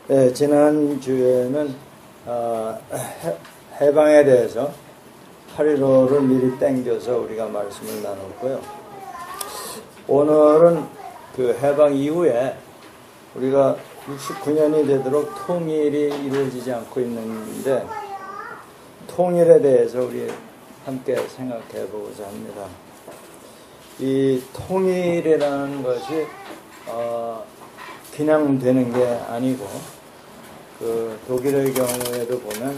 네, 지난주에는 해방에 대해서 8.15를 미리 땡겨서 우리가 말씀을 나눴고요. 오늘은 그 해방 이후에 우리가 69년이 되도록 통일이 이루어지지 않고 있는데 통일에 대해서 우리 함께 생각해 보고자 합니다. 이 통일이라는 것이 그냥 되는 게 아니고 그 독일의 경우에도 보면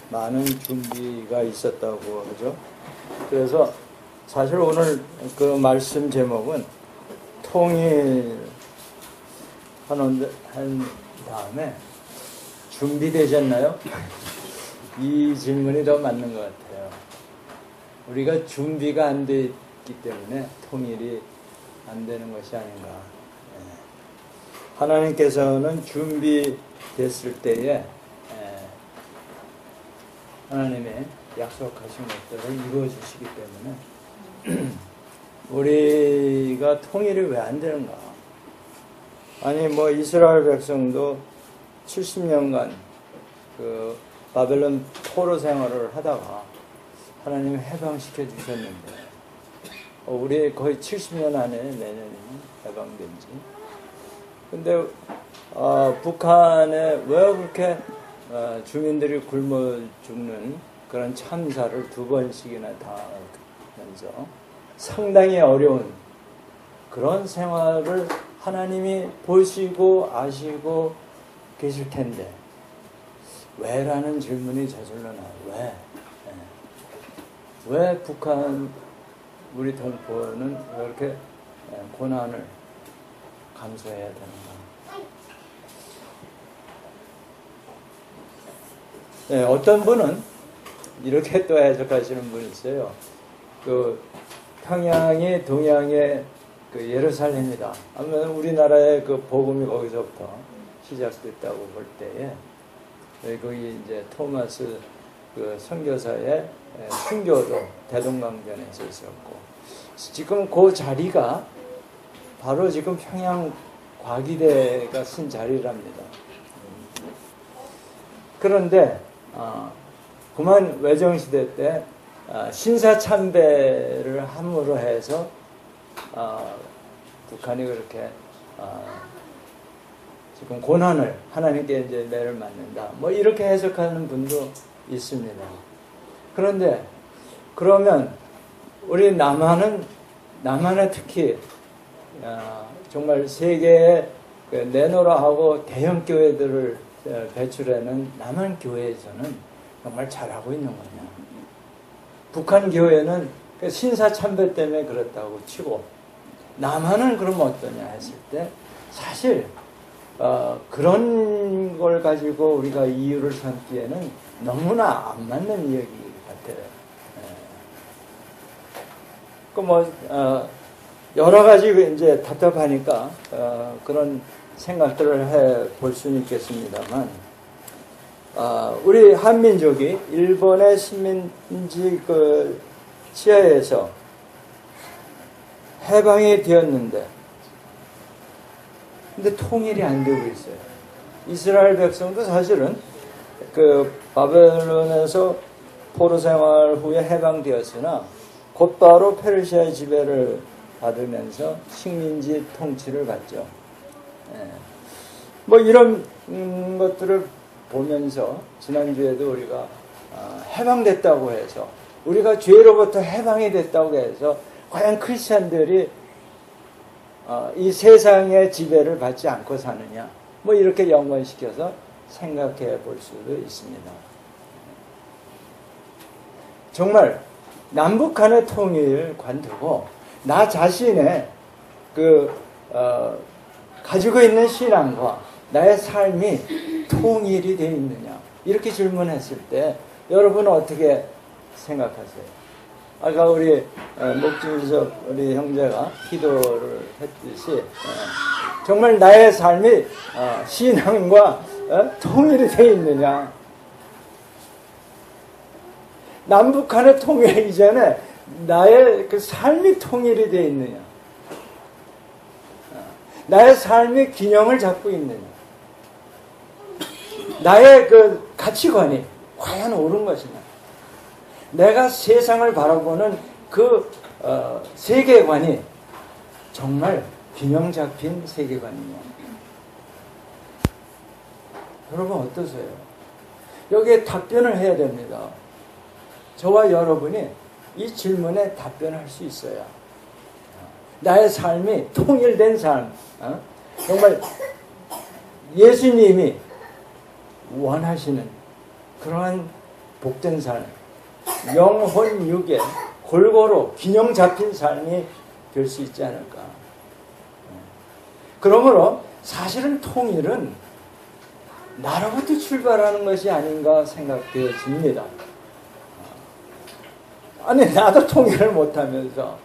많은 준비가 있었다고 하죠. 그래서 사실 오늘 그 말씀 제목은 통일 한 다음에 준비되셨나요? 이 질문이 더 맞는 것 같아요. 우리가 준비가 안 돼 있기 때문에 통일이 안 되는 것이 아닌가. 하나님께서는 준비됐을 때에 하나님의 약속하신 것들을 이루어 주시기 때문에 우리가 통일이 왜 안 되는가? 아니 뭐 이스라엘 백성도 70년간 그 바벨론 포로 생활을 하다가 하나님이 해방시켜 주셨는데 우리 거의 70년 안에 내년이면 해방된지. 근데 북한에 왜 그렇게 주민들이 굶어 죽는 그런 참사를 2번씩이나 당하면서 상당히 어려운 그런 생활을 하나님이 보시고 아시고 계실 텐데 왜라는 질문이 저절로 나와요. 왜 북한 우리 동포는 왜 이렇게 고난을 감수해야 되는가? 네, 어떤 분은 이렇게 또 해석하시는 분이 있어요. 그 평양이 동양의 그 예루살렘이다. 아무튼 우리나라의 그 복음이 거기서부터 시작됐다고 볼 때에 거기 이제 토마스 그 선교사의 순교도 대동강변에서 있었고 지금 그 자리가 바로 지금 평양 과기대가 쓴 자리랍니다. 그런데 그만 외정시대 때 신사참배를 함으로 해서 북한이 그렇게 지금 고난을 하나님께 이제 매를 맞는다. 뭐 이렇게 해석하는 분도 있습니다. 그런데 그러면 우리 남한에 특히 정말 세계에 내노라 하고 대형 교회들을 배출하는 남한 교회에서는 정말 잘하고 있는 거냐. 북한 교회는 신사참배 때문에 그렇다고 치고 남한은 그럼 어떠냐 했을 때 사실 그런 걸 가지고 우리가 이유를 삼기에는 너무나 안 맞는 이야기 같아요. 그 뭐 여러 가지 이제 답답하니까 그런 생각들을 해 볼 수는 있겠습니다만 우리 한민족이 일본의 식민지 그 치하에서 해방이 되었는데 근데 통일이 안 되고 있어요. 이스라엘 백성도 사실은 그 바벨론에서 포로 생활 후에 해방되었으나 곧바로 페르시아의 지배를 받으면서 식민지 통치를 받죠. 뭐 이런 것들을 보면서 지난주에도 우리가 해방됐다고 해서 우리가 죄로부터 해방이 됐다고 해서 과연 크리스찬들이 이 세상의 지배를 받지 않고 사느냐 뭐 이렇게 연관시켜서 생각해 볼 수도 있습니다. 정말 남북 간의 통일 관두고 나 자신의 가지고 있는 신앙과 나의 삶이 통일이 되어 있느냐 이렇게 질문했을 때 여러분은 어떻게 생각하세요? 아까 우리 목진석 우리 형제가 기도를 했듯이 정말 나의 삶이 신앙과 통일이 되어 있느냐. 남북한의 통일 이전에 나의 그 삶이 통일이 되어 있느냐. 나의 삶이 균형을 잡고 있느냐. 나의 그 가치관이 과연 옳은 것이냐. 내가 세상을 바라보는 그 세계관이 정말 균형 잡힌 세계관이냐. 여러분 어떠세요? 여기에 답변을 해야 됩니다. 저와 여러분이 이 질문에 답변할 수 있어야 나의 삶이 통일된 삶, 정말 예수님이 원하시는 그러한 복된 삶, 영혼 육에 골고루 균형 잡힌 삶이 될 수 있지 않을까. 그러므로 사실은 통일은 나로부터 출발하는 것이 아닌가 생각되어집니다. 아니, 나도 통일을 못하면서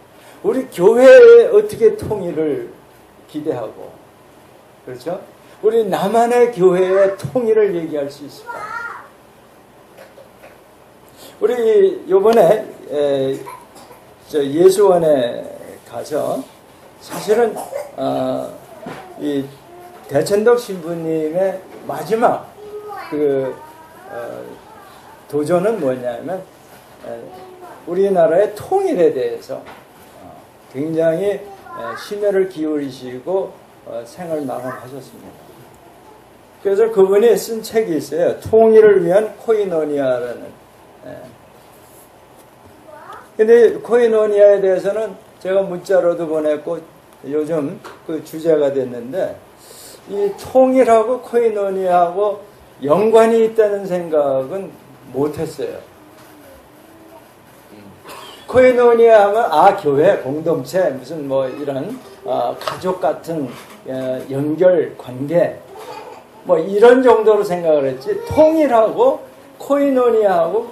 우리 교회에 어떻게 통일을 기대하고, 그렇죠? 우리 나만의 교회의 통일을 얘기할 수 있을까? 우리 요번에 예수원에 가서 사실은 이 대천덕 신부님의 마지막 그 도전은 뭐냐면 우리나라의 통일에 대해서 굉장히 심혈을 기울이시고 생을 마감하셨습니다. 그래서 그분이 쓴 책이 있어요. 통일을 위한 코이노니아라는. 근데 코이노니아에 대해서는 제가 문자로도 보냈고 요즘 그 주제가 됐는데, 이 통일하고 코이노니아하고 연관이 있다는 생각은 못했어요. 코이노니아 하면 교회 공동체 무슨 뭐 이런 가족 같은 연결 관계 뭐 이런 정도로 생각을 했지, 통일하고 코이노니아하고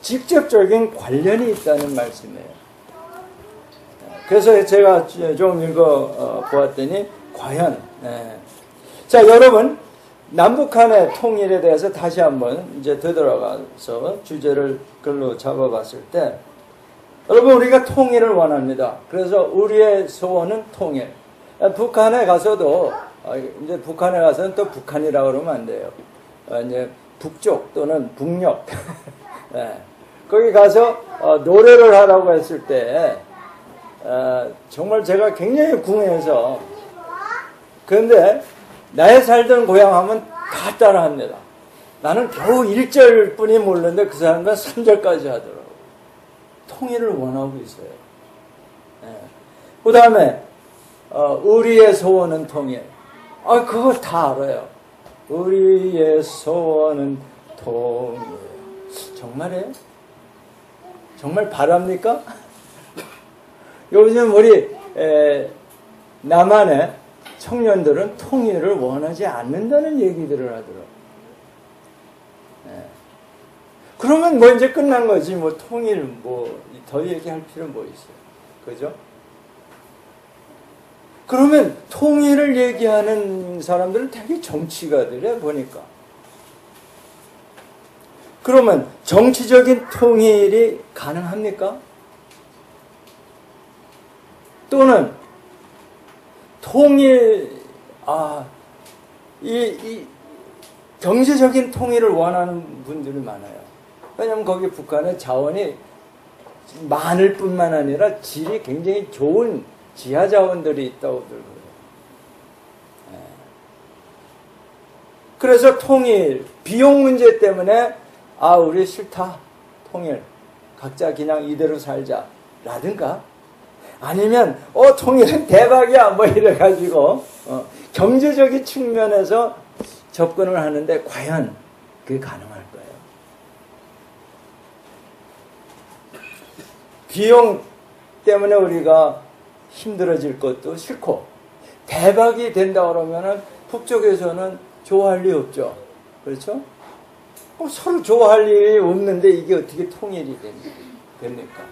직접적인 관련이 있다는 말씀이에요. 그래서 제가 좀 읽어 보았더니 과연 자, 여러분, 남북한의 통일에 대해서 다시 한번 이제 되돌아가서 주제를 글로 잡아봤을 때, 여러분, 우리가 통일을 원합니다. 그래서 우리의 소원은 통일. 북한에 가서도 이제 북한에 가서는 또 북한이라고 그러면 안 돼요. 이제 북쪽 또는 북녘 거기 가서 노래를 하라고 했을 때 정말 제가 굉장히 궁해서, 그런데 나의 살던 고향 하면 다 따라합니다. 나는 겨우 1절뿐이 모르는데 그 사람들은 3절까지 하더라고요. 통일을 원하고 있어요. 그 다음에 우리의 소원은 통일. 그거 다 알아요. 우리의 소원은 통일. 정말이에요? 정말 바랍니까? 요즘 우리 남한의 청년들은 통일을 원하지 않는다는 얘기들을 하더라고요. 그러면 뭐 이제 끝난 거지. 뭐 통일 뭐 더 얘기할 필요 뭐 있어요. 그죠? 그러면 통일을 얘기하는 사람들은 되게 정치가들이야 보니까. 그러면 정치적인 통일이 가능합니까? 또는 통일, 이 경제적인 통일을 원하는 분들이 많아요. 왜냐하면 거기 북한의 자원이 많을 뿐만 아니라 질이 굉장히 좋은 지하 자원들이 있다고 들어요. 그래서 통일, 비용 문제 때문에 우리 싫다, 통일, 각자 그냥 이대로 살자 라든가, 아니면 통일은 대박이야 뭐 이래가지고 경제적인 측면에서 접근을 하는데 과연 그게 가능할까요? 비용 때문에 우리가 힘들어질 것도 싫고, 대박이 된다 그러면은 북쪽에서는 좋아할 리 없죠. 그렇죠? 서로 좋아할 일이 없는데 이게 어떻게 통일이 됩니까?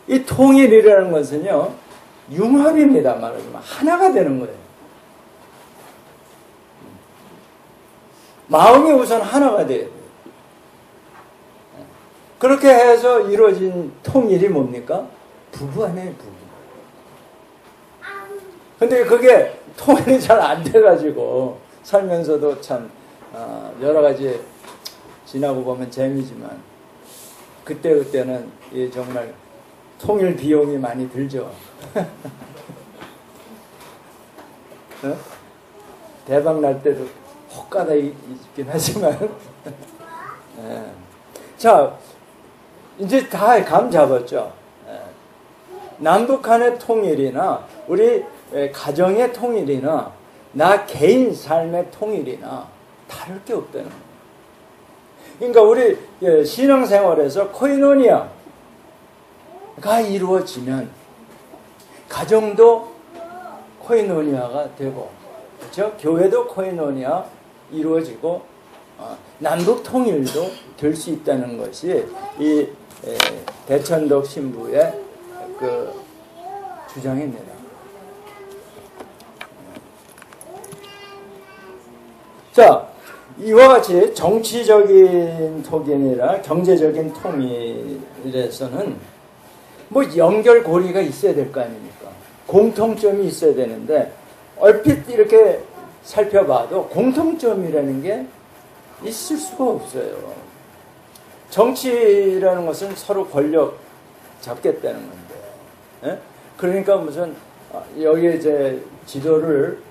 이 통일이라는 것은요, 융합입니다. 말하자면 하나가 되는 거예요. 마음이 우선 하나가 돼야 돼요. 그렇게 해서 이루어진 통일이 뭡니까? 부부 아니에요, 부부. 근데 그게 통일이 잘 안 돼가지고 살면서도 참 여러 가지 지나고 보면 재미지만 그때는 정말 통일 비용이 많이 들죠. 어? 대박 날 때도 혹가다 있긴 하지만 예. 자, 이제 다 감 잡았죠. 예. 남북한의 통일이나 우리 가정의 통일이나 나 개인 삶의 통일이나 다를 게 없다는 거예요. 그러니까 우리 신앙생활에서 코이노니아가 이루어지면 가정도 코이노니아가 되고, 그렇죠? 교회도 코이노니아 이루어지고 남북 통일도 될 수 있다는 것이 이 대천덕 신부의 그 주장입니다. 자, 이와 같이 정치적인 통일이나 경제적인 통일에서는 뭐 연결고리가 있어야 될 거 아닙니까? 공통점이 있어야 되는데 얼핏 이렇게 살펴봐도 공통점이라는 게 있을 수가 없어요. 정치라는 것은 서로 권력 잡겠다는 건데, 예? 그러니까 무슨 여기에 이제 지도를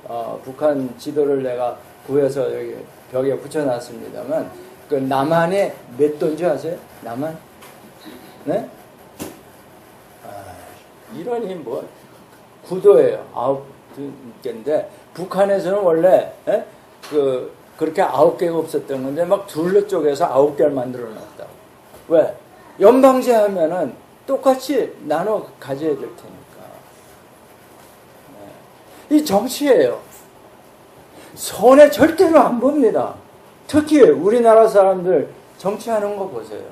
북한 지도를 내가 구해서 여기 벽에 붙여놨습니다만 그 남한의 몇 도인지 아세요? 남한? 네? 이런이 뭐 9도예요. 9개인데 북한에서는 원래 그렇게 9개가 없었던 건데 막 둘러 쪼개서 9개를 만들어놨다. 왜? 연방제 하면은 똑같이 나눠 가져야 될 테니까. 네. 이 정치예요. 손해 절대로 안 봅니다. 특히 우리나라 사람들 정치하는 거 보세요.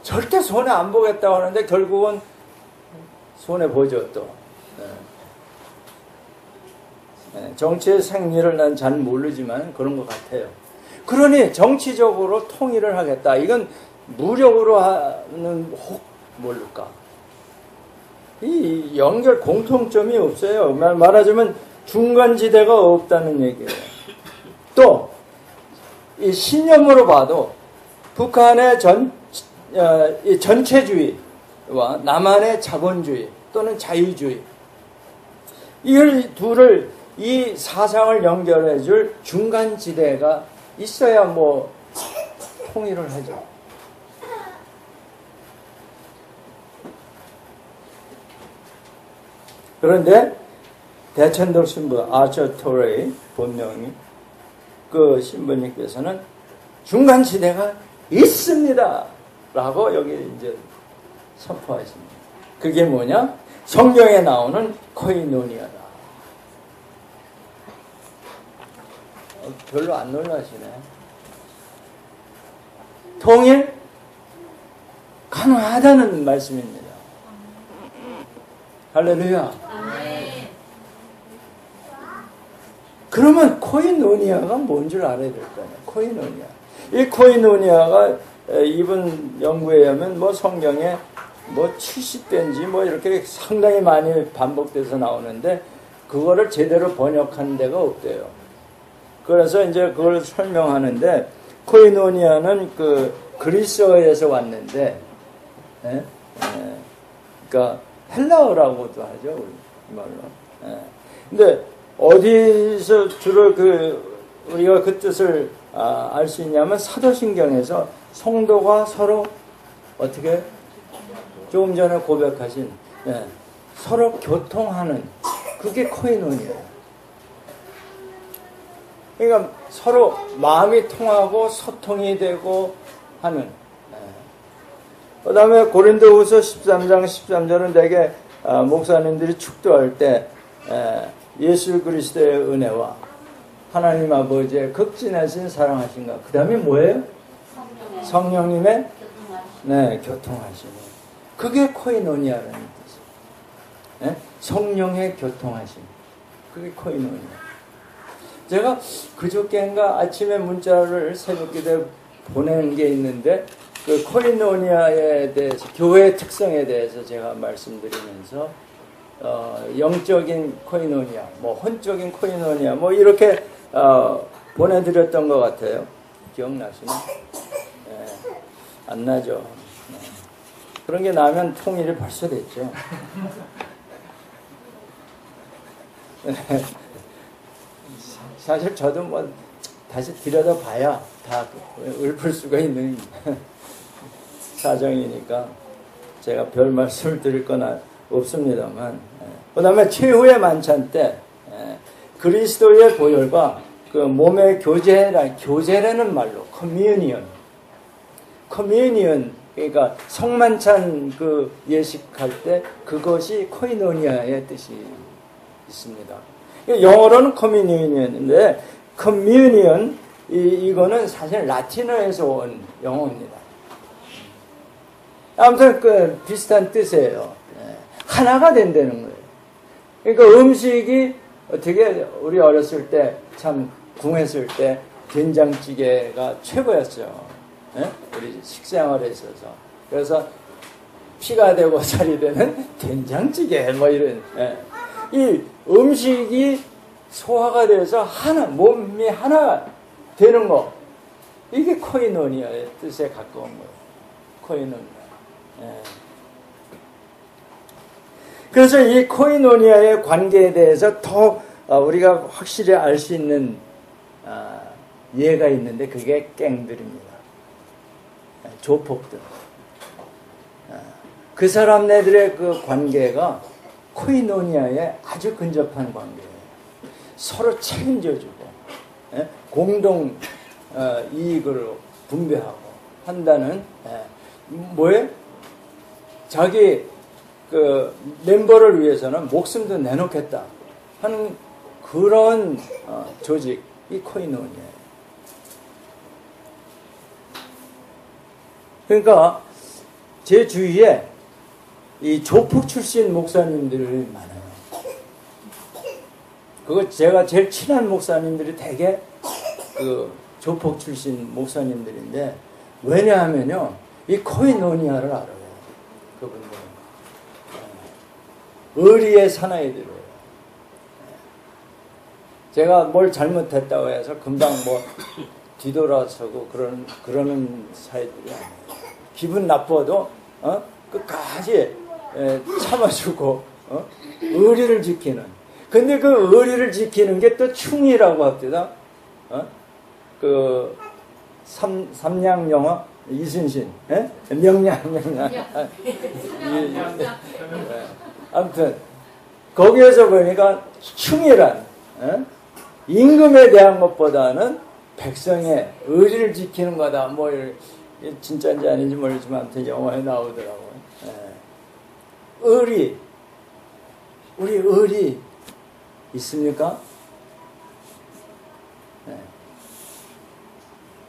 절대 손해 안 보겠다고 하는데 결국은 손해 보죠 또. 네. 정치의 생리를 난 잘 모르지만 그런 것 같아요. 그러니 정치적으로 통일을 하겠다. 이건 무력으로 하는 혹 모를까. 이 연결 공통점이 없어요. 말하자면 중간지대가 없다는 얘기예요. 또 이 신념으로 봐도 북한의 전체주의와 남한의 자본주의 또는 자유주의 이 둘을 이 사상을 연결해 줄 중간지대가 있어야 뭐 통일을 하죠. 그런데 대천덕 신부 아처 토레이 본명이 그 신부님께서는 중간지대가 있습니다 라고 여기 이제 선포하십니다. 그게 뭐냐? 성경에 나오는 코이노니아다. 별로 안 놀라시네. 통일 가능하다는 말씀입니다. 할렐루야. 그러면 코이노니아가 뭔 줄 알아야 될 거 아니에요. 코이노니아. 이 코이노니아가 이분 연구에 의하면 뭐 성경에 뭐 70배인지 뭐 이렇게 상당히 많이 반복돼서 나오는데 그거를 제대로 번역한 데가 없대요. 그래서 이제 그걸 설명하는데 코이노니아는 그 그리스어에서 왔는데, 그러니까 헬라어라고도 하죠 우리 말로. 근데 어디서 주로 우리가 그 뜻을 알 수 있냐면 사도신경에서 성도가 서로 어떻게 조금 전에 고백하신 서로 교통하는 그게 코이노니아예요. 그러니까 서로 마음이 통하고 소통이 되고 하는. 그 다음에 고린도후서 13장 13절은 되게 목사님들이 축도할 때 예수 그리스도의 은혜와 하나님 아버지의 극진하신 사랑하신가. 그 다음에 뭐예요? 성령님의 교통하심이. 그게 코이노니아라는 뜻이에요. 성령의 교통하심. 그게 코이노니아. 제가 그저께인가 아침에 문자를 새벽기도에 보낸 게 있는데 그 코이노니아에 대해서 교회의 특성에 대해서 제가 말씀드리면서 영적인 코이노니아, 뭐 혼적인 코이노니아, 뭐 이렇게 보내드렸던 것 같아요. 기억나시나? 예, 안 나죠. 그런 게 나면 통일이 벌써 됐죠. 사실 저도 뭐 다시 들여다봐야 다 읊을 수가 있는 사정이니까 제가 별 말씀을 드릴 건 없습니다만, 그 다음에 최후의 만찬 때 그리스도의 보혈과 그 몸의 교제라는 말로 커뮤니언, 그러니까 성만찬 그 예식할 때 그것이 코이노니아의 뜻이 있습니다. 영어로는 커뮤니언인데 커뮤니언 이거는 사실 라틴어에서 온 영어입니다. 아무튼 그 비슷한 뜻이에요. 하나가 된다는 거예요. 그러니까 음식이 어떻게 우리 어렸을 때 참 궁했을 때 된장찌개가 최고였죠. 우리 식생활에 있어서. 그래서 피가 되고 살이 되는 된장찌개 뭐 이런. 이 음식이 소화가 돼서 하나, 몸이 하나 되는 거. 이게 코이노니아의 뜻에 가까운 거예요. 코이노니아. 그래서 이 코이노니아의 관계에 대해서 더 우리가 확실히 알 수 있는 예가 있는데 그게 갱들입니다. 조폭들. 그 사람네들의 그 관계가 코이노니아에 아주 근접한 관계예요. 서로 책임져주고 공동 이익을 분배하고 한다는 뭐에 자기 그 멤버를 위해서는 목숨도 내놓겠다 하는 그런 조직이 코이노니아예요. 그러니까 제 주위에 이 조폭 출신 목사님들이 많아요. 그거 제가 제일 친한 목사님들이 대개 그 조폭 출신 목사님들인데, 왜냐하면요 이 코이노니아를 알아요. 그분들은 의리의 사나이들이에요. 제가 뭘 잘못했다고 해서 금방 뭐 뒤돌아서고 그러는 사이들이 아니에요. 기분 나빠도 끝까지 참아주고 의리를 지키는. 근데 그 의리를 지키는 게 또 충이라고 합니다. 그 삼양 영어 이순신, 명량. 아무튼 거기에서 보니까 충이란 임금에 대한 것보다는 백성의 의리를 지키는 거다. 뭐 진짜인지 아닌지 모르지만 아무튼 영화에 나오더라고요. 의리, 우리 의리 있습니까?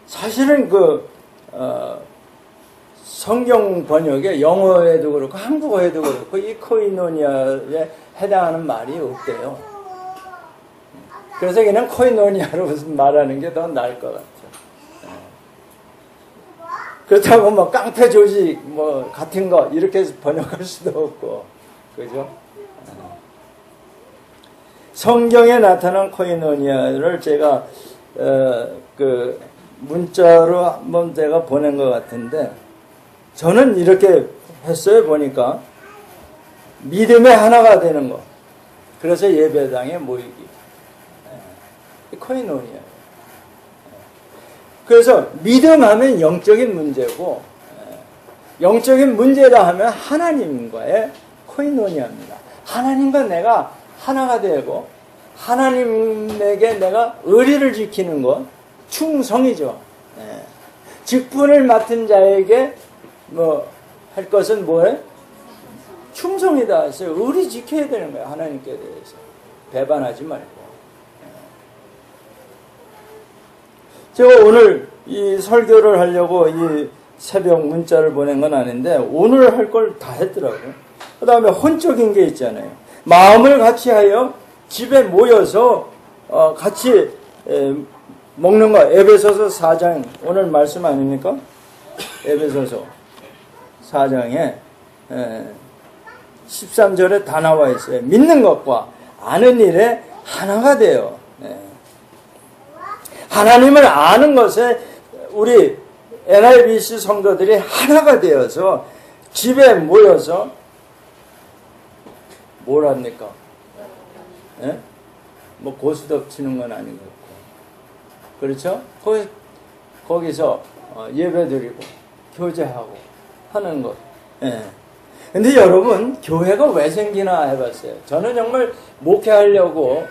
사실은 그 성경 번역에 영어에도 그렇고 한국어에도 그렇고 이 코이노니아에 해당하는 말이 없대요. 그래서 그냥 코이노니아로 말하는 게 더 나을 것 같아요. 그렇다고 뭐 깡패 조직 뭐 같은 거 이렇게 해서 번역할 수도 없고, 그죠? 성경에 나타난 코이노니아를 제가 그 문자로 한번 제가 보낸 것 같은데, 저는 이렇게 했어요. 보니까 믿음의 하나가 되는 거. 그래서 예배당에 모이기. 코이노니아. 그래서 믿음하면 영적인 문제고, 영적인 문제다 하면 하나님과의 코이노니아입니다. 하나님과 내가 하나가 되고 하나님에게 내가 의리를 지키는 것, 충성이죠. 직분을 맡은 자에게 뭐 할 것은 뭐예요? 충성이다 했어요. 의리 지켜야 되는 거예요. 하나님께 대해서 배반하지 말고. 제가 오늘 이 설교를 하려고 이 새벽 문자를 보낸 건 아닌데 오늘 할 걸 다 했더라고요. 그 다음에 혼적인 게 있잖아요. 마음을 같이 하여 집에 모여서 같이 먹는 거. 에베소서 4장 오늘 말씀 아닙니까? 에베소서 4장에 13절에 다 나와 있어요. 믿는 것과 아는 일에 하나가 돼요. 네. 하나님을 아는 것에 우리 NIBC 성도들이 하나가 되어서 집에 모여서 뭘 합니까? 네? 뭐 고스톱 치는 건 아닌 것 같고, 그렇죠? 거기서 예배 드리고 교제하고 하는 것. 예. 근데 여러분, 교회가 왜 생기나 해봤어요. 저는 정말 목회하려고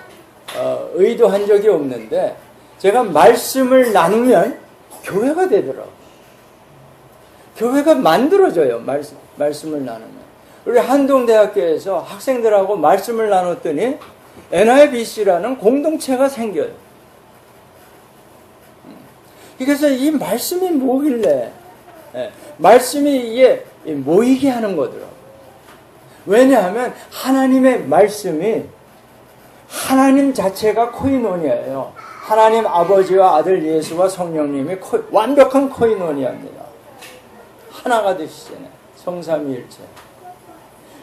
의도한 적이 없는데 제가 말씀을 나누면 교회가 되더라고요. 교회가 만들어져요. 말씀을 나누면. 우리 한동대학교에서 학생들하고 말씀을 나눴더니 NIBC라는 공동체가 생겨요. 그래서 이 말씀이 뭐길래, 말씀이 이게 모이게 하는 거더라고요. 왜냐하면 하나님의 말씀이 하나님 자체가 코이노니아예요. 하나님 아버지와 아들 예수와 성령님이 완벽한 코이노니아입니다. 하나가 되시잖아요. 성삼위일체.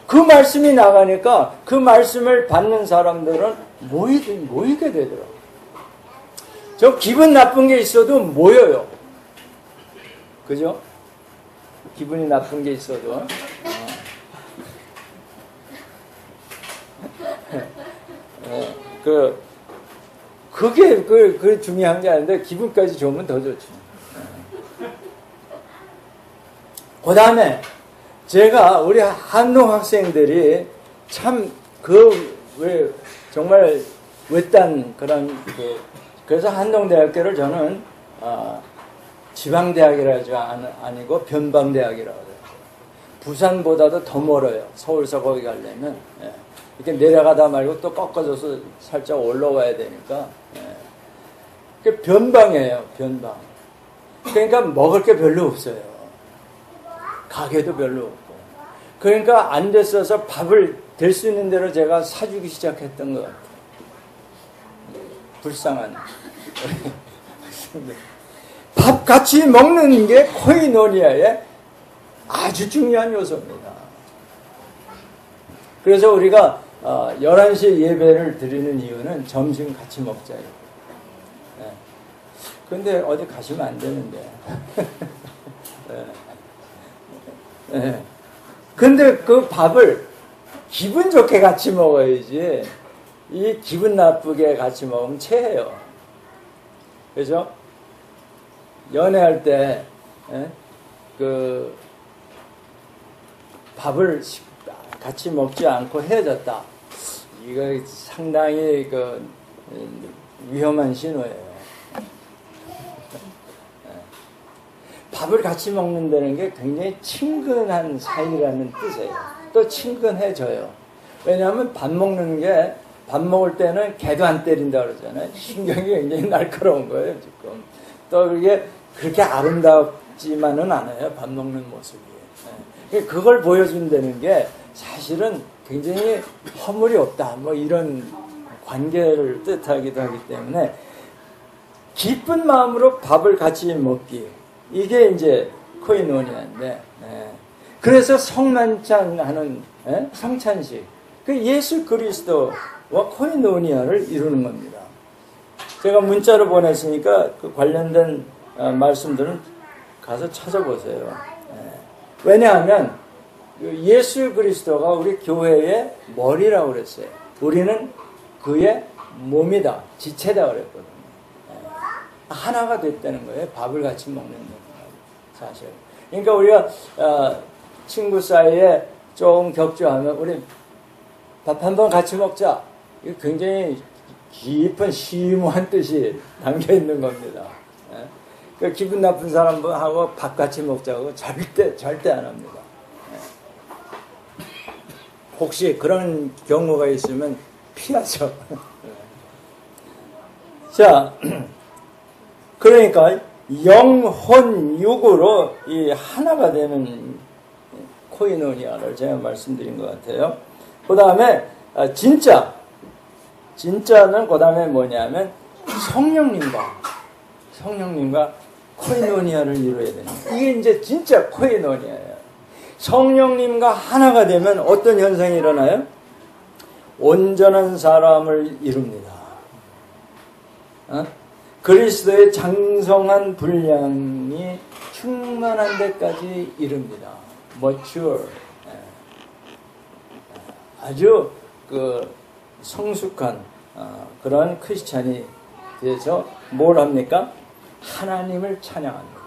그 말씀이 나가니까 그 말씀을 받는 사람들은 모이게 되더라고요. 저 기분 나쁜 게 있어도 모여요. 그죠? 기분이 나쁜 게 있어도. 그게 중요한 게 아닌데, 기분까지 좋으면 더 좋죠. 그 다음에, 제가 우리 한동 학생들이 참, 정말 외딴 그런, 그래서 한동대학교를 저는, 지방대학이라지 아니고 변방대학이라고 해요. 부산보다도 더 멀어요. 서울서 거기 가려면. 예. 이렇게 내려가다 말고 또 꺾어져서 살짝 올라와야 되니까. 예. 변방이에요. 변방. 그러니까 먹을 게 별로 없어요. 가게도 별로 없고. 그러니까 안 됐어서 밥을 될 수 있는 대로 제가 사주기 시작했던 것 같아요. 불쌍한. 밥 같이 먹는 게 코이노니아의 아주 중요한 요소입니다. 그래서 우리가 11시에 예배를 드리는 이유는 점심 같이 먹자요. 네. 근데 어디 가시면 안 되는데. 네. 네. 근데 그 밥을 기분 좋게 같이 먹어야지, 이 기분 나쁘게 같이 먹으면 체해요. 그죠? 연애할 때, 밥을 같이 먹지 않고 헤어졌다. 이거 상당히 위험한 신호예요. 밥을 같이 먹는다는 게 굉장히 친근한 사이라는 뜻이에요. 또 친근해져요. 왜냐하면 밥 먹을 때는 개도 안 때린다 그러잖아요. 신경이 굉장히 날카로운 거예요, 지금. 또 이게 그렇게 아름답지만은 않아요, 밥 먹는 모습이. 그걸 보여준다는 게 사실은 굉장히 허물이 없다, 뭐 이런 관계를 뜻하기도 하기 때문에 기쁜 마음으로 밥을 같이 먹기, 이게 이제 코이노니아인데, 그래서 성만찬하는 성찬식, 그 예수 그리스도와 코이노니아를 이루는 겁니다. 제가 문자로 보냈으니까 그 관련된 말씀들은 가서 찾아보세요. 왜냐하면 예수 그리스도가 우리 교회의 머리라고 그랬어요. 우리는 그의 몸이다, 지체다 그랬거든요. 하나가 됐다는 거예요. 밥을 같이 먹는 사실. 그러니까 우리가 친구 사이에 조금 격조하면 우리 밥 한번 같이 먹자. 이거 굉장히 깊은 심오한 뜻이 담겨 있는 겁니다. 그 기분 나쁜 사람하고 밥 같이 먹자고 절대 안 합니다. 혹시 그런 경우가 있으면 피하죠. 자, 그러니까 영혼 육으로 이 하나가 되는 코이노니아를 제가 말씀드린 것 같아요. 그 다음에 진짜는 그 다음에 뭐냐면 성령님과 코이노니아를 이루어야 됩니다. 이게 이제 진짜 코이노니아예요. 성령님과 하나가 되면 어떤 현상이 일어나요? 온전한 사람을 이룹니다. 그리스도의 장성한 분량이 충만한 데까지 이릅니다. mature. 아주 그 성숙한 그런 크리스찬이 돼서 뭘 합니까? 하나님을 찬양합니다.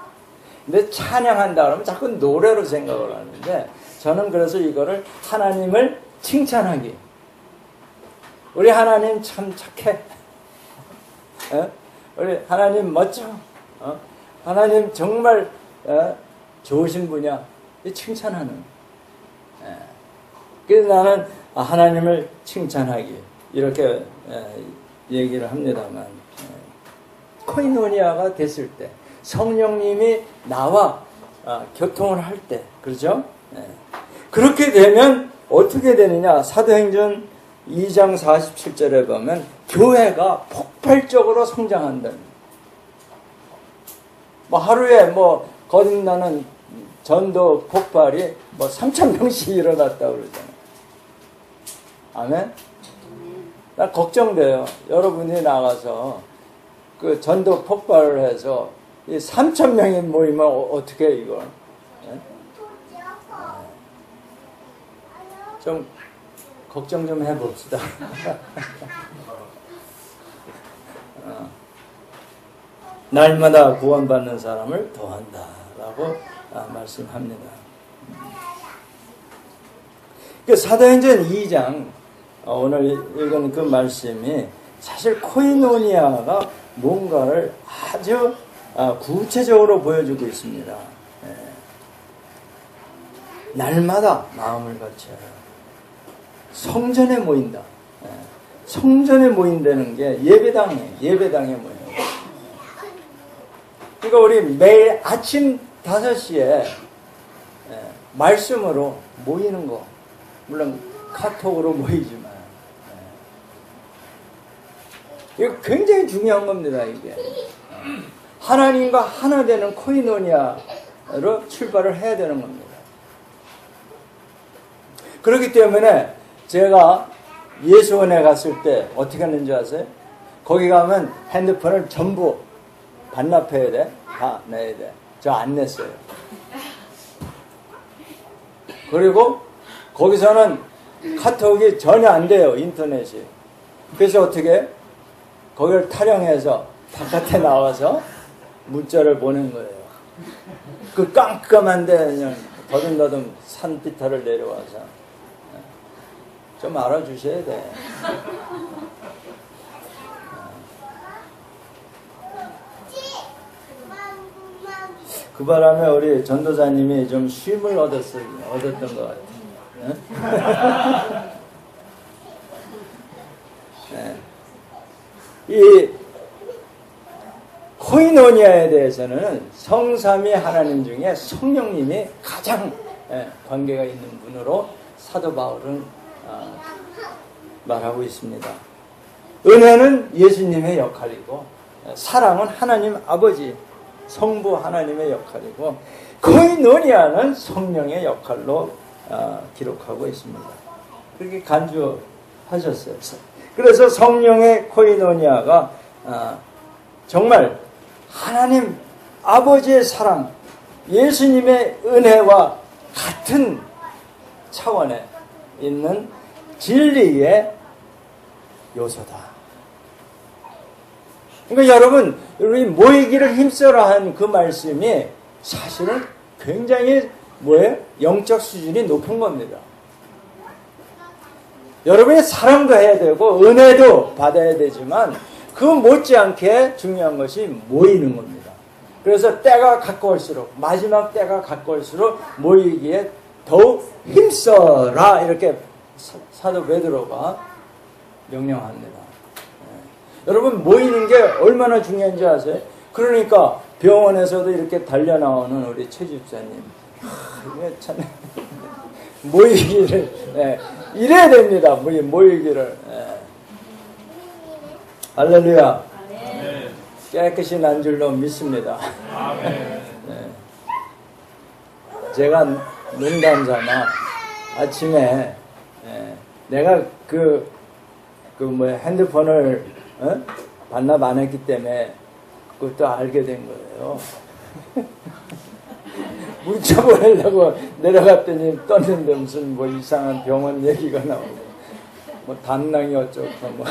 근데 찬양한다 그러면 자꾸 노래로 생각을 하는데 저는 그래서 이거를 하나님을 칭찬하기. 우리 하나님 참 착해. 우리 하나님 멋져. 하나님 정말 좋으신 분이야. 칭찬하는. 그래서 나는 하나님을 칭찬하기 이렇게 얘기를 합니다만 코이노니아가 됐을 때 성령님이 나와 교통을 할 때 그렇죠? 그렇게 되면 어떻게 되느냐? 사도행전 2장 47절에 보면 교회가 폭발적으로 성장한다. 뭐 하루에 뭐 거듭나는 전도 폭발이 뭐 3,000명씩 일어났다고 그러잖아요. 아멘? 나 걱정돼요. 여러분이 나가서 그 전도 폭발을 해서 이 3,000명이 모이면 어떻게 해, 이걸? 좀 걱정 좀 해봅시다. 날마다 구원받는 사람을 더한다라고 말씀합니다. 그 사도행전 2장 오늘 읽은 그 말씀이 사실 코이노니아가 뭔가를 아주 구체적으로 보여주고 있습니다. 날마다 마음을 같이 성전에 모인다. 성전에 모인다는 게 예배당에 모여요. 그러니까 우리 매일 아침 5시에 말씀으로 모이는 거, 물론 카톡으로 모이지만 이거 굉장히 중요한 겁니다. 이게 하나님과 하나 되는 코이노니아로 출발을 해야 되는 겁니다. 그렇기 때문에 제가 예수원에 갔을 때 어떻게 했는지 아세요? 거기 가면 핸드폰을 전부 반납해야 돼. 다 내야 돼. 저 안 냈어요. 그리고 거기서는 카톡이 전혀 안 돼요. 인터넷이. 그래서 어떻게 거기를 타령해서 바깥에 나와서 문자를 보낸 거예요. 그 깜깜한데 그냥 더듬더듬 산비탈을 내려와서 좀 알아주셔야 돼. 그 바람에 우리 전도사님이 좀 쉼을 얻었던 것 같아요. 네. 이 코이노니아에 대해서는 성삼위 하나님 중에 성령님이 가장 관계가 있는 분으로 사도 바울은 말하고 있습니다. 은혜는 예수님의 역할이고 사랑은 하나님 아버지 성부 하나님의 역할이고 코이노니아는 성령의 역할로 기록하고 있습니다. 그렇게 간주하셨어요. 그래서 성령의 코이노니아가 정말 하나님 아버지의 사랑, 예수님의 은혜와 같은 차원에 있는 진리의 요소다. 그러니까 여러분, 우리 모이기를 힘써라 한 그 말씀이 사실은 굉장히 뭐예요? 영적 수준이 높은 겁니다. 여러분이 사랑도 해야 되고 은혜도 받아야 되지만 그 못지않게 중요한 것이 모이는 겁니다. 그래서 때가 가까울수록 마지막 때가 가까울수록 모이기에 더욱 힘써라 이렇게 사도 베드로가 명령합니다. 여러분 모이는 게 얼마나 중요한지 아세요? 그러니까 병원에서도 이렇게 달려 나오는 우리 최 집사님 이게 참 모이기를 이래야 됩니다. 모이기를 할렐루야. 깨끗이 난 줄로 믿습니다. 제가 농담 삼아 아침에 내가 핸드폰을 반납 안 했기 때문에 그것도 알게 된 거예요. 문자 보내려고 내려갔더니 떴는데 무슨 뭐 이상한 병원 얘기가 나오고 뭐 담낭이 어쩌고 뭐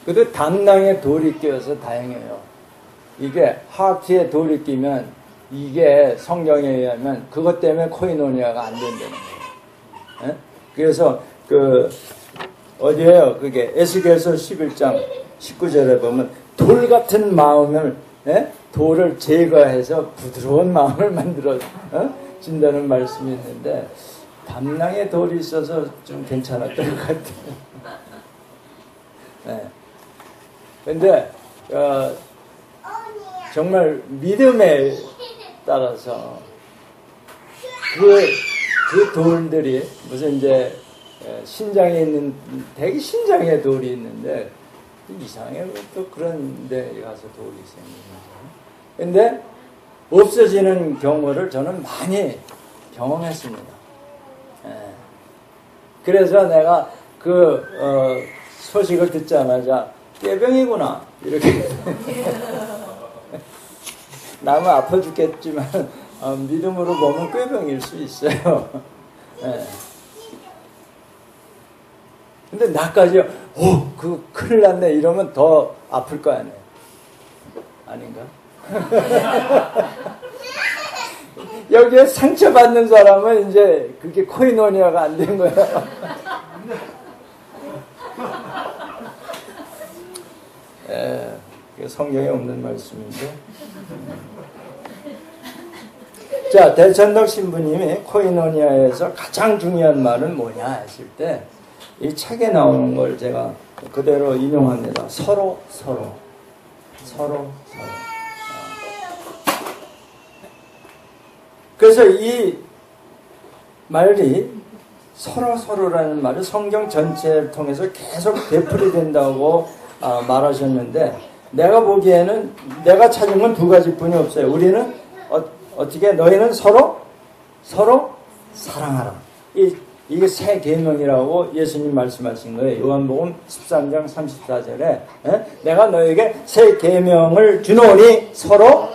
그래도 담낭에 돌이 끼어서 다행이에요. 이게 하트에 돌이 끼면 이게 성경에 의하면 그것 때문에 코이노니아가 안 된다는 거예요. 그래서 어디에요? 그게 에스겔서 11장 19절에 보면 돌 같은 마음을 돌을 제거해서 부드러운 마음을 만들어 준다는 말씀이 있는데 담낭에 돌이 있어서 좀 괜찮았던 것 같아요. 근데 정말 믿음에 따라서 그 돌들이 무슨 이제 신장에 있는 되게 신장에 돌이 있는데 이상해 또 그런 데 가서 돌이 생기는 거예요. 근데 없어지는 경우를 저는 많이 경험했습니다. 그래서 내가 소식을 듣자마자 꾀병이구나 이렇게 남은 아파 죽겠지만 믿음으로 보면 꾀병일 수 있어요. 근데 나까지 큰일 났네 이러면 더 아플 거 아니에요. 아닌가? 여기에 상처받는 사람은 이제 그게 코이노니아가 안 된 거야. 성경에 없는 말씀인데. 자, 대천덕 신부님이 코이노니아에서 가장 중요한 말은 뭐냐 했을 때 이 책에 나오는 걸 제가 그대로 인용합니다. 서로. 그래서 이 말이 서로라는 말이 성경 전체를 통해서 계속 되풀이된다고 말하셨는데 내가 보기에는 내가 찾은 건 두 가지뿐이 없어요. 우리는 어떻게 너희는 서로 사랑하라. 이게 새 계명이라고 예수님 말씀하신 거예요. 요한복음 13장 34절에 내가 너에게 새 계명을 주노니 서로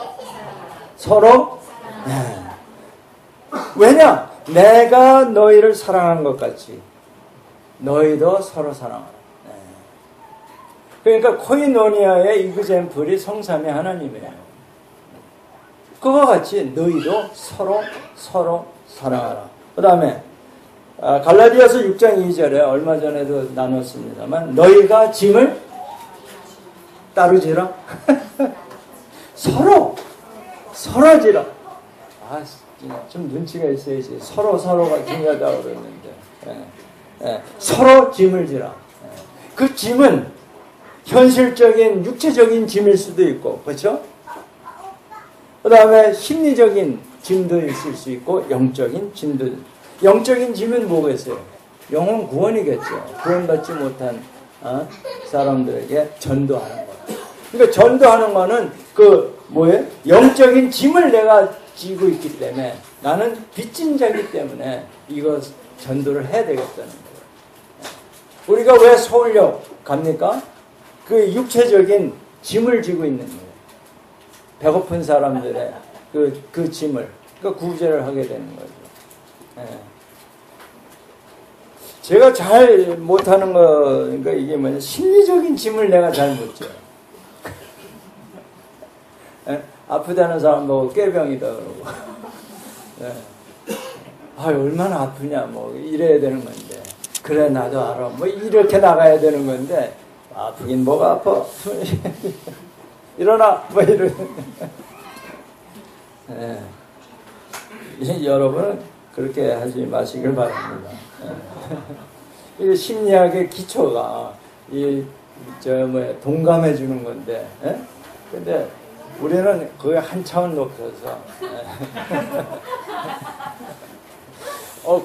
왜냐? 내가 너희를 사랑한 것 같이 너희도 서로 사랑하라. 그러니까 코이노니아의 이그젠플이 성삼위 하나님이에요. 그와 같이 너희도 서로 사랑하라. 그 다음에 갈라디아서 6장 2절에 얼마 전에도 나눴습니다만 너희가 짐을 따르지라. 서로지라. 좀 눈치가 있어야지. 서로가 중요하다고 그러는데 서로 짐을 지라. 그 짐은 현실적인 육체적인 짐일 수도 있고 그렇죠? 그 다음에 심리적인 짐도 있을 수 있고 영적인 짐도. 영적인 짐은 뭐겠어요? 영혼 구원이겠죠. 구원받지 못한 사람들에게 전도하는 거. 그러니까 전도하는 거는 영적인 짐을 내가 지고 있기 때문에 나는 빚진 자이기 때문에 이거 전도를 해야 되겠다는 거예요. 우리가 왜 서울역 갑니까? 그 육체적인 짐을 지고 있는 거예요. 배고픈 사람들의 그 짐을 구제를 하게 되는 거죠. 제가 잘 못하는 거니까 이게 뭐냐 심리적인 짐을 내가 잘 못 져요. 아프다는 사람 보고 꾀병이다 그러고 얼마나 아프냐 뭐 이래야 되는 건데 그래 나도 알아 뭐 이렇게 나가야 되는 건데 아프긴 뭐가 아파 일어나 뭐 이러는 여러분은 그렇게 하지 마시길 바랍니다. 이 심리학의 기초가 동감해 주는 건데, 근데 우리는 그게 한 차원 높여서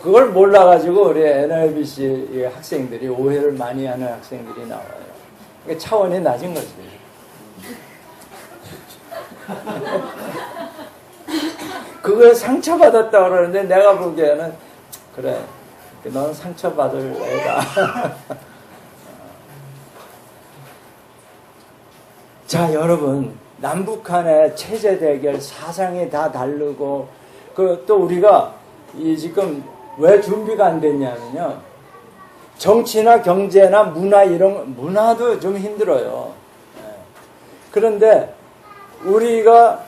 그걸 몰라가지고 우리 NLBC 학생들이 오해를 많이 하는 학생들이 나와요. 그러니까 차원이 낮은 거지. 그거에 상처받았다 그러는데 내가 보기에는 그래, 너는 상처받을 애다. 자, 여러분, 남북한의 체제 대결, 사상이 다 다르고, 또 우리가 지금 왜 준비가 안 됐냐면요. 정치나 경제나 문화도 좀 힘들어요. 그런데 우리가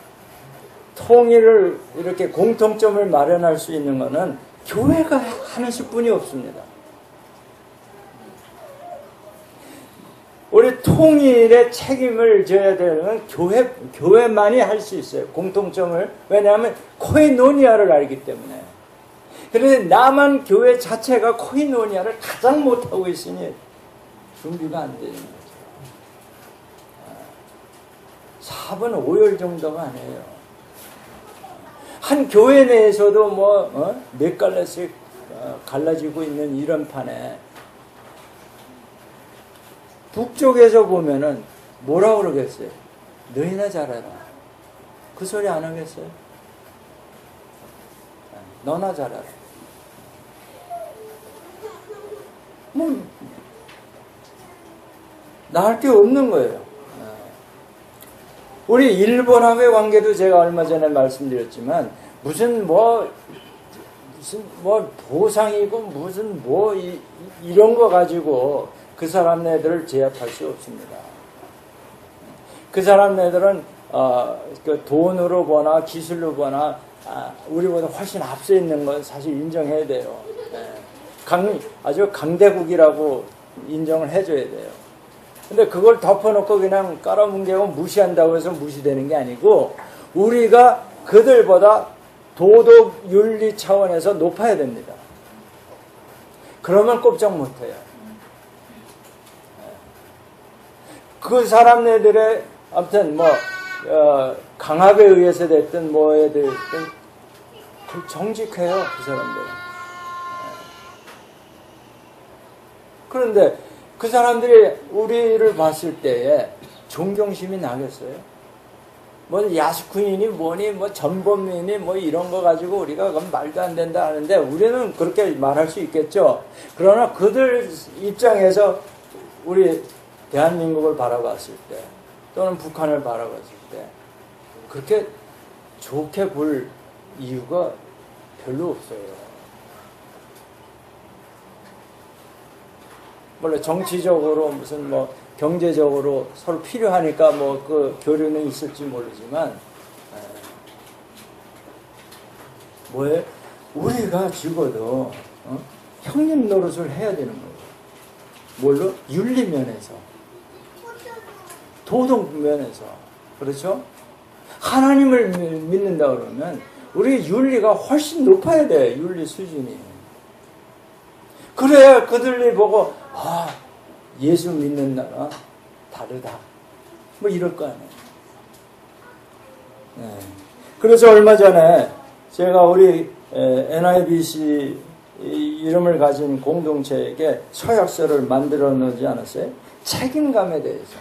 통일을 이렇게 공통점을 마련할 수 있는 것은 교회가 하는 수뿐이 없습니다. 우리 통일의 책임을 져야 되는 교회만이 할 수 있어요. 공통점을. 왜냐하면 코이노니아를 알기 때문에. 그런데 남한 교회 자체가 코이노니아를 가장 못하고 있으니 준비가 안 되는 거죠. 4분 5일 정도가 아니에요. 한 교회 내에서도 몇 갈래씩 갈라지고 있는 이런 판에 북쪽에서 보면은 뭐라 그러겠어요? 너희나 잘해라. 그 소리 안 하겠어요? 너나 잘해라. 나을 게 없는 거예요. 우리 일본하고의 관계도 제가 얼마 전에 말씀드렸지만 무슨 보상이고 이런 거 가지고 그 사람네들을 제압할 수 없습니다. 그 사람네들은 그 돈으로 보나 기술로 보나 우리보다 훨씬 앞서 있는 건 사실 인정해야 돼요. 아주 강대국이라고 인정을 해줘야 돼요. 근데 그걸 덮어놓고 그냥 깔아뭉개고 무시한다고 해서 무시되는 게 아니고 우리가 그들보다 도덕 윤리 차원에서 높아야 됩니다. 그러면 꼼짝 못해요. 그 사람네들의 아무튼 강압에 의해서 됐든 뭐에 됐든 정직해요. 그 사람들은. 그런데 그 사람들이 우리를 봤을 때에 존경심이 나겠어요? 야스쿠인이 뭐니, 전범민이 이런 거 가지고 우리가 그건 말도 안 된다 하는데 우리는 그렇게 말할 수 있겠죠. 그러나 그들 입장에서 우리 대한민국을 바라봤을 때 또는 북한을 바라봤을 때 그렇게 좋게 볼 이유가 별로 없어요. 물론 정치적으로 무슨 경제적으로 서로 필요하니까 그 교류는 있을지 모르지만 뭐예요? 우리가 죽어도 형님 노릇을 해야 되는 거예요. 뭘로? 윤리 면에서, 도덕 면에서. 그렇죠? 하나님을 믿는다 그러면 우리 윤리가 훨씬 높아야 돼. 윤리 수준이. 그래야 그들이 보고 예수 믿는 나라 다르다. 이럴 거 아니에요. 네. 그래서 얼마 전에 제가 우리 NIBC 이름을 가진 공동체에게 서약서를 만들어 놓지 않았어요? 책임감에 대해서.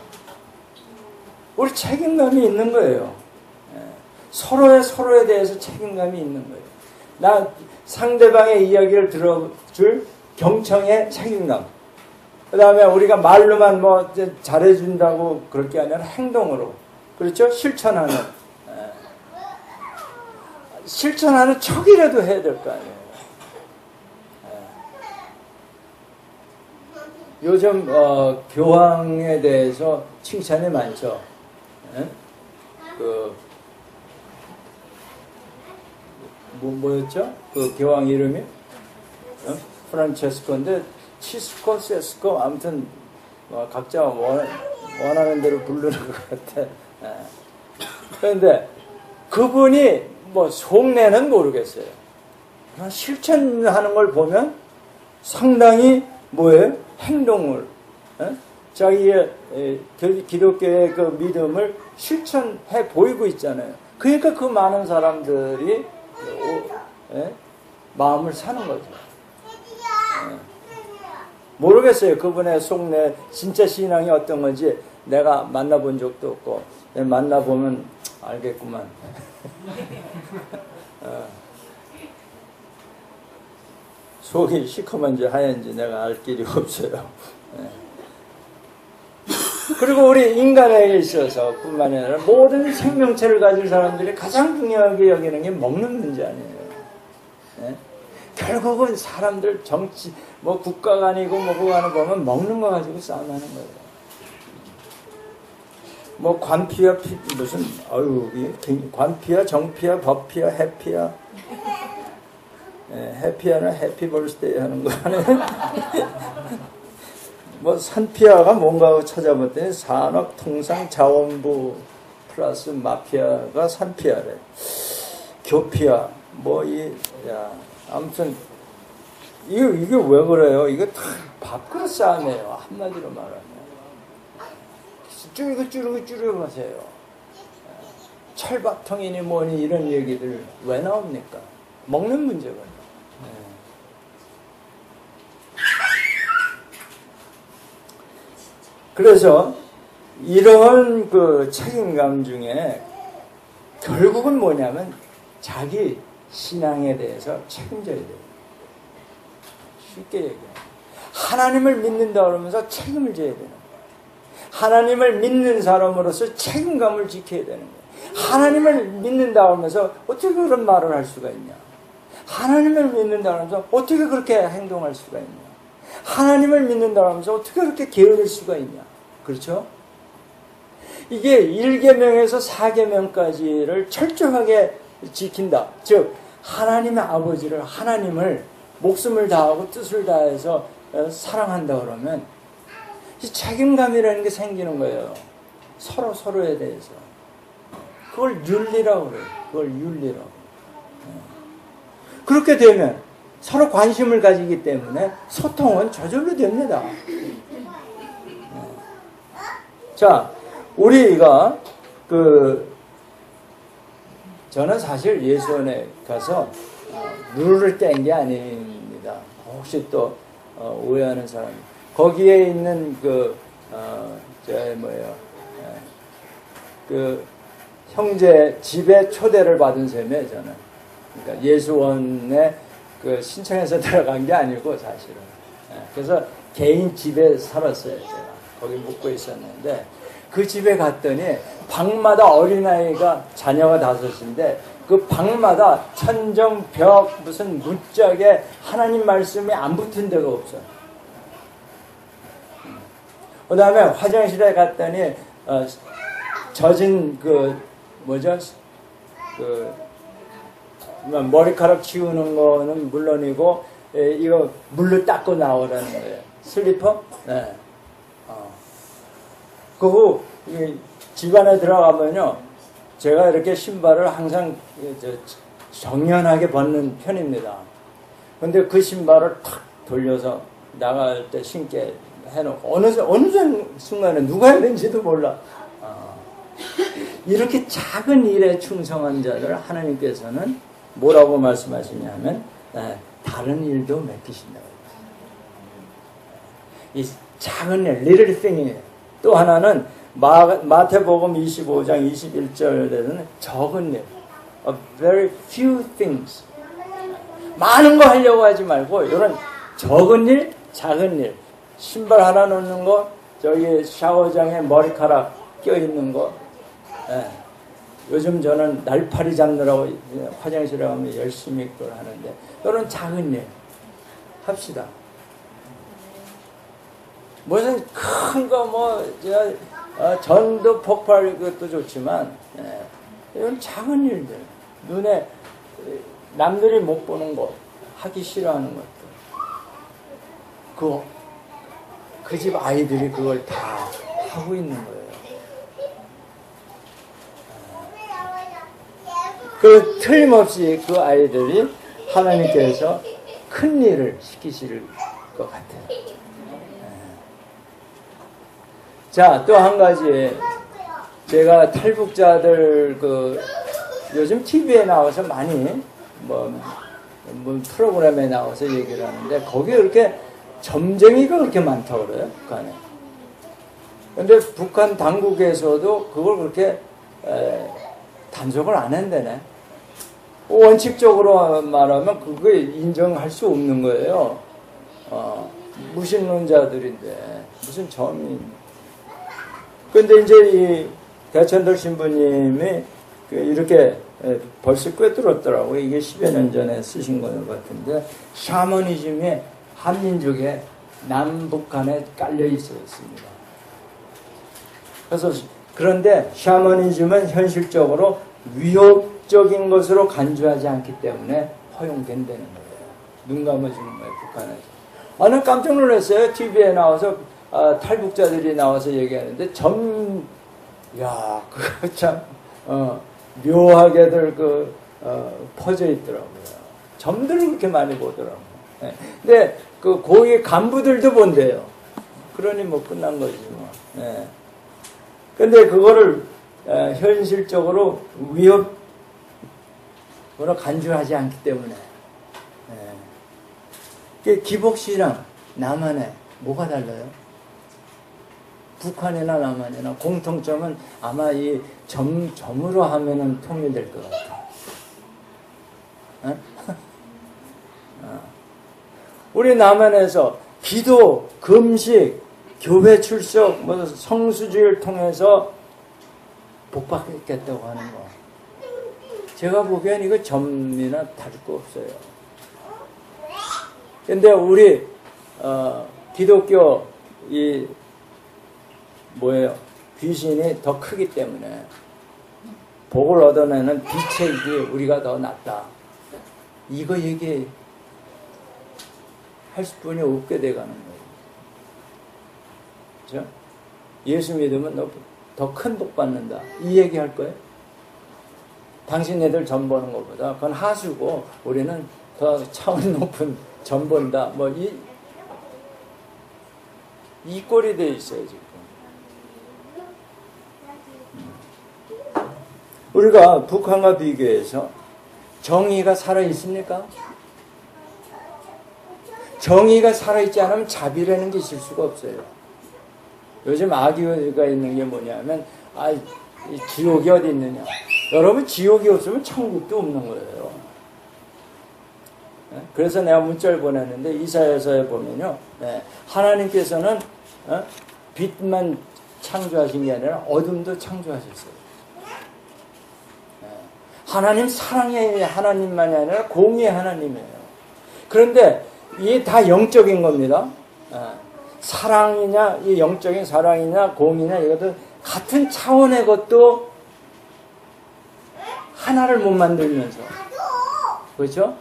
우리 책임감이 있는 거예요. 서로에 대해서 책임감이 있는 거예요. 나 상대방의 이야기를 들어줄 경청의 책임감. 그 다음에 우리가 말로만 잘해준다고 그럴 게 아니라 행동으로. 그렇죠? 실천하는 척이라도 해야 될 거 아니에요. 요즘 교황에 대해서 칭찬이 많죠. 뭐였죠? 그 교황 이름이? 프란체스코인데 치스코, 세스코 아무튼 각자 원하는 대로 부르는 것 같아. 그런데 그분이 속내는 모르겠어요. 실천하는 걸 보면 상당히 행동을 자기의 기독교의 그 믿음을 실천해 보이고 있잖아요. 그러니까 그 많은 사람들이 마음을 사는 거죠. 모르겠어요. 그분의 속내 진짜 신앙이 어떤 건지 내가 만나본 적도 없고 만나보면 알겠구만. 속이 시커먼지 하얀지 내가 알 길이 없어요. 그리고 우리 인간에게 있어서 뿐만이 아니라 모든 생명체를 가진 사람들이 가장 중요하게 여기는 게 먹는 문제 아니에요. 결국은 사람들 정치, 뭐 국가가 아니고 뭐가 아니고 보면 먹는 거 가지고 싸움하는 거예요. 뭐 관피야, 무슨, 관피야, 정피야, 법피야, 해피야. 해피야는 해피 벌스데이 하는 거 아니에요? 뭐 산피아가 뭔가 하고 찾아봤더니 산업통상자원부 플러스 마피아가 산피아래. 교피아 아무튼 이게 왜 그래요? 이거 다 밥그릇 싸움이에요. 한마디로 말하면 쭈르고 하세요. 철밥통이니 뭐니 이런 얘기들 왜 나옵니까? 먹는 문제거든요. 그래서 이런 그 책임감 중에 결국은 뭐냐면 자기 신앙에 대해서 책임져야 돼요. 쉽게 얘기해요. 하나님을 믿는다 그러면서 책임을 져야 되는 거예요. 하나님을 믿는 사람으로서 책임감을 지켜야 되는 거예요. 하나님을 믿는다 그러면서 어떻게 그런 말을 할 수가 있냐. 하나님을 믿는다 그러면서 어떻게 그렇게 행동할 수가 있냐. 하나님을 믿는다 그러면서 어떻게 그렇게 게으를 수가 있냐. 그렇죠? 이게 1계명에서 4계명까지를 철저하게 지킨다. 즉 하나님의 아버지를, 하나님을 목숨을 다하고 뜻을 다해서 사랑한다 그러면 이 책임감이라는 게 생기는 거예요. 서로에 대해서. 그걸 윤리라고 그래요. 그걸 윤리라고. 그렇게 되면 서로 관심을 가지기 때문에 소통은 저절로 됩니다. 자, 우리가 저는 사실 예수원에 가서 룰을 뗀 게 아닙니다. 혹시 또 오해하는 사람, 거기에 있는 형제 집에 초대를 받은 셈이에요, 저는. 그러니까 예수원에 신청해서 들어간 게 아니고 사실은. 그래서 개인 집에 살았어요, 제가. 거기 묵고 있었는데 그 집에 갔더니 방마다 어린아이가, 자녀가 5인데 그 방마다 천정, 벽, 무슨 문짝에 하나님 말씀이 안 붙은 데가 없어요. 그 다음에 화장실에 갔더니 젖은 머리카락 치우는 거는 물론이고 이거 물로 닦고 나오라는 거예요. 슬리퍼? 네. 그리고 집안에 들어가면요, 제가 이렇게 신발을 항상 정연하게 벗는 편입니다. 근데 그 신발을 탁 돌려서 나갈 때 신게 해놓고 어느 순간에 누가 했는지도 몰라. 이렇게 작은 일에 충성한 자들 하나님께서는 뭐라고 말씀하시냐면 다른 일도 맡기신다고. 이 작은 일, little thing이에요. 또 하나는 마태복음 25장 21절에는 적은 일, a very few things. 많은 거 하려고 하지 말고 이런 적은 일, 작은 일, 신발 하나 놓는 거, 저기 샤워장에 머리카락 껴있는 거. 요즘 저는 날파리 잡느라고 화장실에 가면 열심히 그걸 하는데 이런 작은 일 합시다. 무슨 큰 거 전도 폭발 그것도 좋지만 이런 작은 일들, 눈에 남들이 못 보는 것, 하기 싫어하는 것들, 그 집 아이들이 그걸 다 하고 있는 거예요. 그 틀림없이 그 아이들이 하나님께서 큰 일을 시키실 것 같아요. 자, 또 한 가지, 제가 탈북자들 요즘 TV에 나와서 많이 뭐 프로그램에 나와서 얘기를 하는데 거기에 그렇게 점쟁이가 그렇게 많다고 그래요, 북한에. 근데 북한 당국에서도 그걸 그렇게 단속을 안 한다네. 원칙적으로 말하면 그게 인정할 수 없는 거예요. 무신론자들인데 무슨 점이. 근데 이제 이 대천들 신부님이 이렇게 벌써 꿰뚫었더라고요. 이게 10여 년 전에 쓰신 것 같은데, 샤머니즘이 한민족의 남북한에 깔려 있었습니다. 그래서 그런데 샤머니즘은 현실적으로 위협적인 것으로 간주하지 않기 때문에 허용된다는 거예요. 눈 감아주는 거예요, 북한에서. 나 깜짝 놀랐어요. TV에 나와서 탈북자들이 나와서 얘기하는데 야, 그거 참 묘하게들 퍼져 있더라고요. 점들을 그렇게 많이 보더라고요. 네. 근데 그 고위 간부들도 본대요. 그러니 뭐 끝난 거지 뭐. 네. 근데 그거를 현실적으로 위협으로 간주하지 않기 때문에. 네. 기복씨랑 남한에 뭐가 달라요? 북한이나 남한이나 공통점은 아마 이 점으로 하면은 통일될 것 같아요. 우리 남한에서 기도, 금식, 교회 출석, 뭐 성수주의를 통해서 복받겠다고 하는 거. 제가 보기엔 이거 점이나 다를 거 없어요. 근데 우리 기독교 귀신이 더 크기 때문에 복을 얻어내는 빛의 길이 우리가 더 낫다. 이거 얘기할 분이 없게 돼가는 거예요. 그렇죠? 예수 믿으면 너 더 큰 복 받는다. 이 얘기 할 거예요? 당신네들 점 보는 것보다 그건 하수고 우리는 더 차원 높은 점 본다. 뭐 이 꼴이 돼 있어요 지금. 우리가 북한과 비교해서 정의가 살아있습니까? 정의가 살아있지 않으면 자비라는 게 있을 수가 없어요. 요즘 악의가 있는 게 뭐냐면 지옥이 어디 있느냐. 여러분 지옥이 없으면 천국도 없는 거예요. 그래서 내가 문자를 보냈는데 이사야서에 보면요. 하나님께서는 빛만 창조하신 게 아니라 어둠도 창조하셨어요. 하나님 사랑의 하나님만이 아니라 공의의 하나님이에요. 그런데 이게 다 영적인 겁니다. 사랑이냐, 이 영적인 사랑이냐, 공의냐, 이것도 같은 차원의 것도 하나를 못 만들면서. 그렇죠?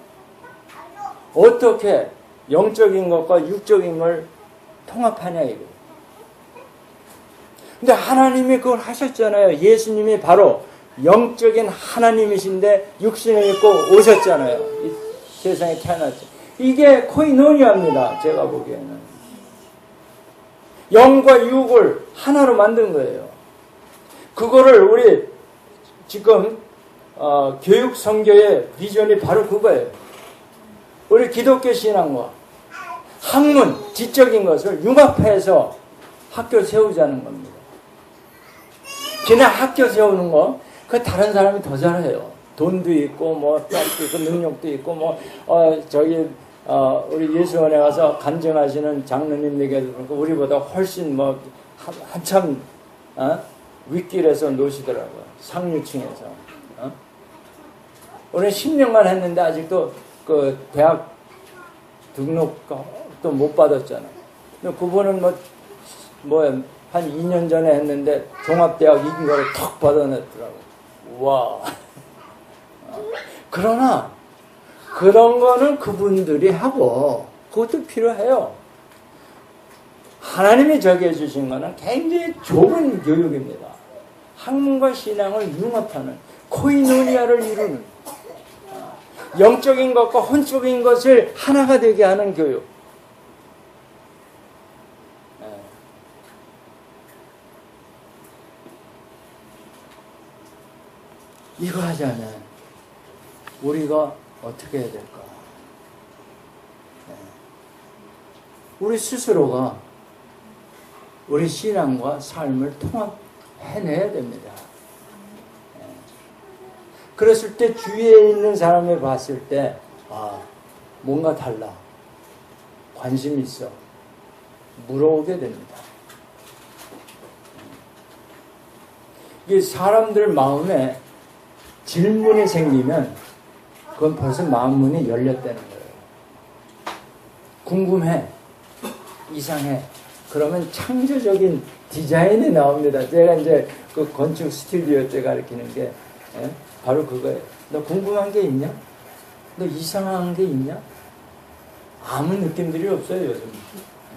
어떻게 영적인 것과 육적인 걸 통합하냐, 이거. 근데 하나님이 그걸 하셨잖아요. 예수님이 바로 영적인 하나님이신데 육신을 입고 오셨잖아요. 이 세상에 태어났죠. 이게 코이노니아입니다. 제가 보기에는. 영과 육을 하나로 만든 거예요. 그거를 우리 지금 교육 선교의 비전이 바로 그거예요. 우리 기독교 신앙과 학문, 지적인 것을 융합해서 학교 세우자는 겁니다. 그냥 학교 세우는 거, 그 다른 사람이 더 잘해요. 돈도 있고, 뼈도 있고, 능력도 있고, 우리 예수원에 가서 간증하시는 장로님 얘기도 그렇고, 우리보다 훨씬 한참, 윗길에서 노시더라고요. 상류층에서. 우리 10년간 했는데, 아직도 그 대학 등록도 못 받았잖아요. 그분은 한 2년 전에 했는데, 종합대학 이긴 거를 턱 받아냈더라고요. 와. 그러나 그런 거는 그분들이 하고 그것도 필요해요. 하나님이 저기해 주신 거는 굉장히 좁은 교육입니다. 학문과 신앙을 융합하는 코이노니아를 이루는 영적인 것과 혼적인 것을 하나가 되게 하는 교육. 이거 하자면 우리가 어떻게 해야 될까? 우리 스스로가 우리 신앙과 삶을 통합해내야 됩니다. 그랬을 때 주위에 있는 사람을 봤을 때, 아, 뭔가 달라. 관심이 있어. 물어오게 됩니다. 이게 사람들 마음에 질문이 생기면 그건 벌써 마음 문이 열렸다는 거예요. 궁금해. 이상해. 그러면 창조적인 디자인이 나옵니다. 제가 이제 그 건축 스튜디오 때 가르치는 게 바로 그거예요. 너 궁금한 게 있냐? 너 이상한 게 있냐? 아무 느낌들이 없어요, 요즘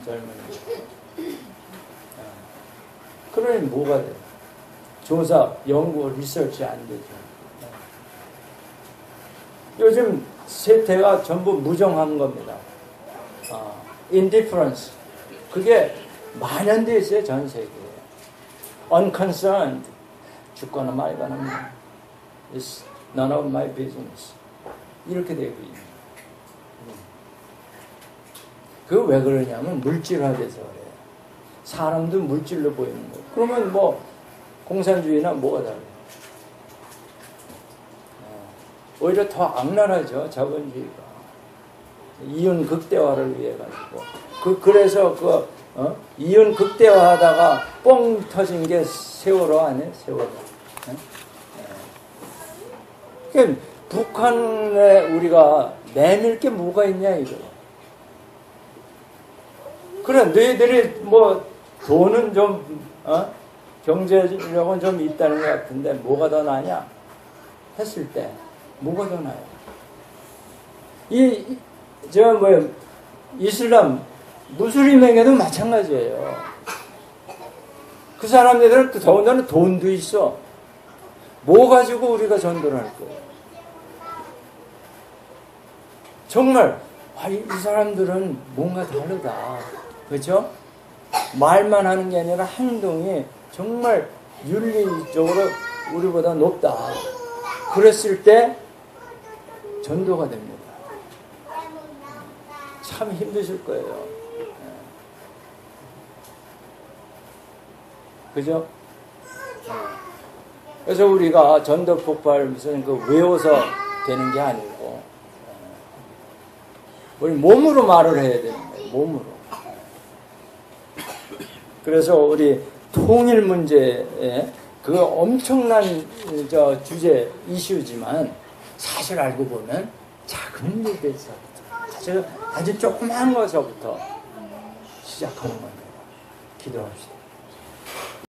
젊은이. 그러니 뭐가 돼요? 조사, 연구, 리서치 안 되죠. 요즘 세태가 전부 무정한 겁니다. indifference. 그게 만연되어 있어요, 전 세계에. unconcerned. 죽거나 말거나 it's none of my business. 이렇게 되고 있는. 그게 왜 그러냐면 물질화돼서 그래요. 사람도 물질로 보이는 거예요. 그러면 뭐 공산주의나 뭐가 다르요? 오히려 더 악랄하죠, 자본주의가. 이윤 극대화를 위해 가지고. 그래서 이윤 극대화하다가 뻥 터진 게 세월호 아니에요, 세월호. 그러니까 북한에 우리가 내밀 게 뭐가 있냐 이거. 그래, 너희들이 뭐 돈은 좀 경제력은 좀 있다는 것 같은데 뭐가 더 나냐 했을 때 뭐가 더 나요? 이슬람 무슬림에게도 마찬가지예요. 그 사람들은 더군다나 돈도 있어. 뭐 가지고 우리가 전도를 할 거예요? 정말 이 사람들은 뭔가 다르다. 그렇죠? 말만 하는 게 아니라 행동이 정말 윤리적으로 우리보다 높다. 그랬을 때 전도가 됩니다. 참 힘드실 거예요. 그죠? 그래서 우리가 전도 폭발 무슨 외워서 되는 게 아니고 우리 몸으로 말을 해야 되는 거예요. 몸으로. 그래서 우리 통일 문제에 그 엄청난 주제 이슈지만 사실 알고 보면 작은 일에서부터 아주 조그마한 것서부터 시작하는 겁니다. 기도합시다.